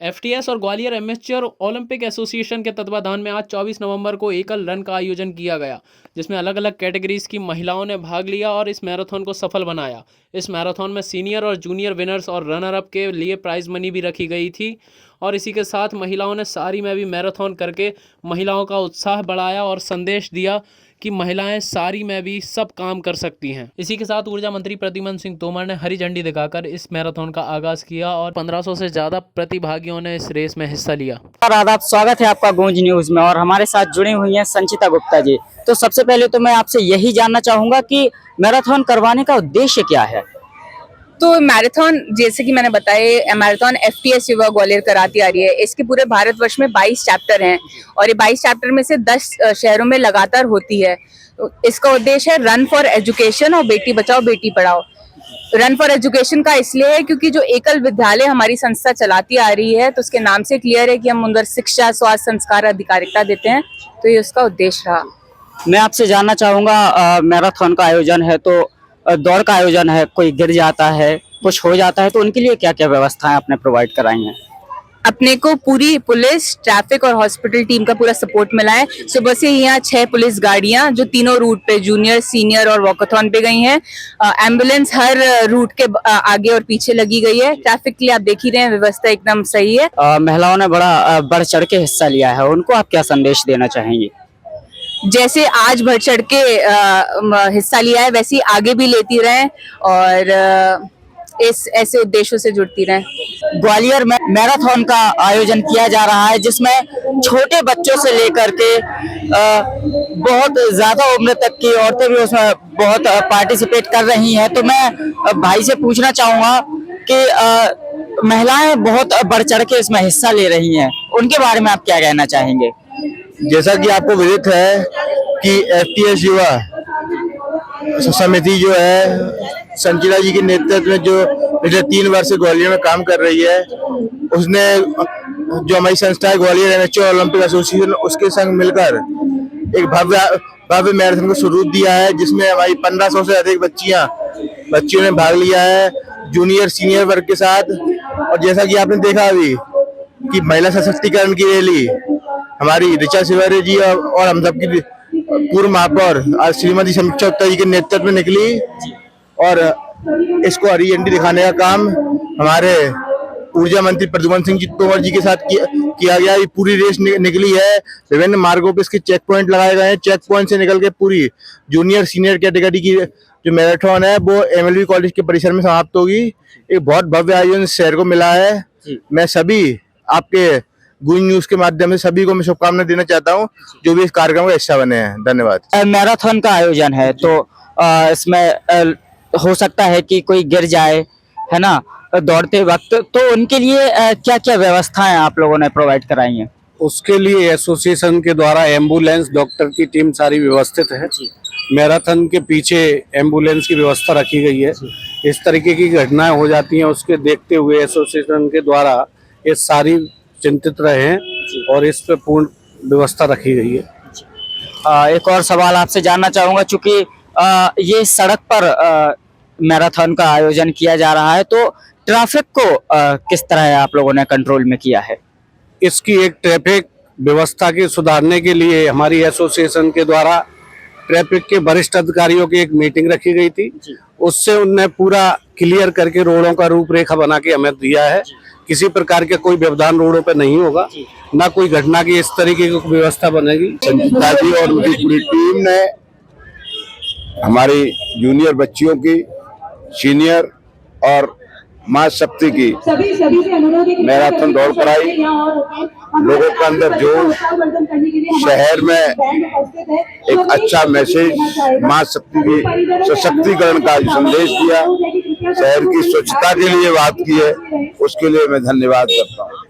FTS और Gwalior amateur Olympic association के तत्वाधान में आज 24 नवंबर को एकल रन का आयोजन किया गया, जिसमें अलग अलग कैटेगरीज की महिलाओं ने भाग लिया और इस मैराथन को सफल बनाया। इस मैराथन में सीनियर और जूनियर विनर्स और रनर अप के लिए प्राइज मनी भी रखी गई थी और इसी के साथ महिलाओं ने सारी में भी मैराथन करके महिलाओं का उत्साह बढ़ाया और संदेश दिया कि महिलाएं सारी में भी सब काम कर सकती हैं। इसी के साथ ऊर्जा मंत्री प्रद्युम्न सिंह तोमर ने हरी झंडी दिखाकर इस मैराथन का आगाज किया और 1500 से ज्यादा प्रतिभागियों ने इस रेस में हिस्सा लिया। आदाब, स्वागत है आपका गूंज न्यूज में और हमारे साथ जुड़ी हुई हैं संचिता गुप्ता जी। तो सबसे पहले तो मैं आपसे यही जानना चाहूंगा कि मैराथन करवाने का उद्देश्य क्या है। तो मैराथन, जैसे कि मैंने बताया, मैराथन एफटीएस युवा ग्वालियर कराती आ रही है। इसके पूरे भारतवर्ष में 22 चैप्टर हैं और ये 22 चैप्टर में से 10 शहरों में लगातार होती है। तो इसका उद्देश्य है रन फॉर एजुकेशन और Beti Bachao Beti Padhao. Run for education का इसलिए है क्योंकि जो एकल विद्यालय हमारी संस्था चलाती आ रही है, तो उसके नाम से क्लियर है कि हम उधर शिक्षा, स्वास्थ्य, संस्कार, अधिकारिता देते हैं, तो ये उसका उद्देश्य रहा। मैं आपसे जानना चाहूंगा, मैराथन का आयोजन है तो दौड़ का आयोजन है, कोई गिर जाता है, कुछ हो जाता है, तो उनके लिए क्या क्या व्यवस्थाएं आपने प्रोवाइड कराई हैं? अपने को पूरी पुलिस, ट्रैफिक और हॉस्पिटल टीम का पूरा सपोर्ट मिला है। सुबह से यहाँ 6 पुलिस गाड़ियां जो तीनों रूट पे, जूनियर, सीनियर और वॉकाथॉन पे गई हैं। एम्बुलेंस हर रूट के आगे और पीछे लगी गई है। ट्रैफिक के लिए आप देख ही रहे हैं, व्यवस्था एकदम सही है। महिलाओं ने बड़ा बढ़ चढ़ के हिस्सा लिया है, उनको आप क्या संदेश देना चाहेंगे? जैसे आज बढ़ चढ़ के हिस्सा लिया है, वैसे ही आगे भी लेती रहें और इस ऐसे उद्देश्यों से जुड़ती रहें। ग्वालियर में मैराथन का आयोजन किया जा रहा है, जिसमें छोटे बच्चों से लेकर के बहुत ज्यादा उम्र तक की औरतें भी उसमें बहुत पार्टिसिपेट कर रही हैं। तो मैं भाई से पूछना चाहूंगा कि महिलाएं बहुत बढ़ चढ़ के इसमें हिस्सा ले रही हैं, उनके बारे में आप क्या कहना चाहेंगे? जैसा कि आपको विदित है कि एफटीएस युवा समिति जो है संचिता जी के नेतृत्व में जो पिछले 3 वर्ष से ग्वालियर में काम कर रही है, उसने जो हमारी संस्था है ग्वालियर एमेच्योर ओलंपिक एसोसिएशन, उसके संग मिलकर एक भव्य मैराथन को स्वरूप दिया है, जिसमें हमारी 1500 से अधिक बच्चियों ने भाग लिया है, जूनियर सीनियर वर्ग के साथ। और जैसा कि आपने देखा अभी कि महिला सशक्तिकरण की रैली हमारी ऋचा शिवारे जी और हम सबकी पूर्व महापौर आज श्रीमती समीक्षा गुप्ता जी के नेतृत्व में निकली और इसको हरी झंडी दिखाने का काम हमारे ऊर्जा मंत्री प्रद्युम्न सिंह तोमर जी के साथ किया गया। ये पूरी रेस निकली है, विभिन्न मार्गों पे इसके चेक पॉइंट लगाए गए हैं। चेक पॉइंट से निकल के पूरी जूनियर सीनियर कैटेगरी की जो मैराथन है वो एमएलवी कॉलेज के परिसर में समाप्त होगी। एक बहुत भव्य आयोजन शहर को मिला है। मैं सभी आपके गूंज न्यूज के माध्यम से सभी को मैं शुभकामनाएं देना चाहता हूं जो भी इस कार्यक्रम का हिस्सा बने हैं। धन्यवाद। मैराथन का आयोजन है तो इसमें हो सकता है कि कोई गिर जाए, है ना, दौड़ते वक्त, तो उनके लिए क्या क्या व्यवस्थाएं आप लोगों ने प्रोवाइड कराई हैं? उसके लिए एसोसिएशन के द्वारा एम्बुलेंस, डॉक्टर की टीम सारी व्यवस्थित है। मैराथन के पीछे एम्बुलेंस की व्यवस्था रखी गई है। इस तरीके की घटनाएं हो जाती हैं, उसके देखते हुए एसोसिएशन के द्वारा ये सारी चिंतित रहे हैं और इस पे पूर्ण व्यवस्था रखी गई है। एक और सवाल आपसे जानना चाहूंगा, चूंकि ये सड़क पर मैराथन का आयोजन किया जा रहा है, तो ट्रैफिक को किस तरह आप लोगों ने कंट्रोल में किया है? इसकी एक ट्रैफिक व्यवस्था के सुधारने के लिए हमारी एसोसिएशन के द्वारा ट्रैफिक के वरिष्ठ अधिकारियों की एक मीटिंग रखी गई थी। उससे उनने पूरा क्लियर करके रोडों का रूपरेखा बना के हमें दिया है। किसी प्रकार के कोई व्यवधान रोडों पे नहीं होगा, ना कोई घटना की इस तरीके की व्यवस्था बनेगी। संचिता जी और उनकी पूरी टीम ने हमारी जूनियर बच्चियों की, सीनियर और माँ शक्ति की मैराथन दौड़ कराई। लोगों के अंदर जो शहर में एक अच्छा मैसेज माँ शक्ति की सशक्तिकरण का संदेश दिया, शहर की स्वच्छता के लिए बात की है, उसके लिए मैं धन्यवाद करता हूँ।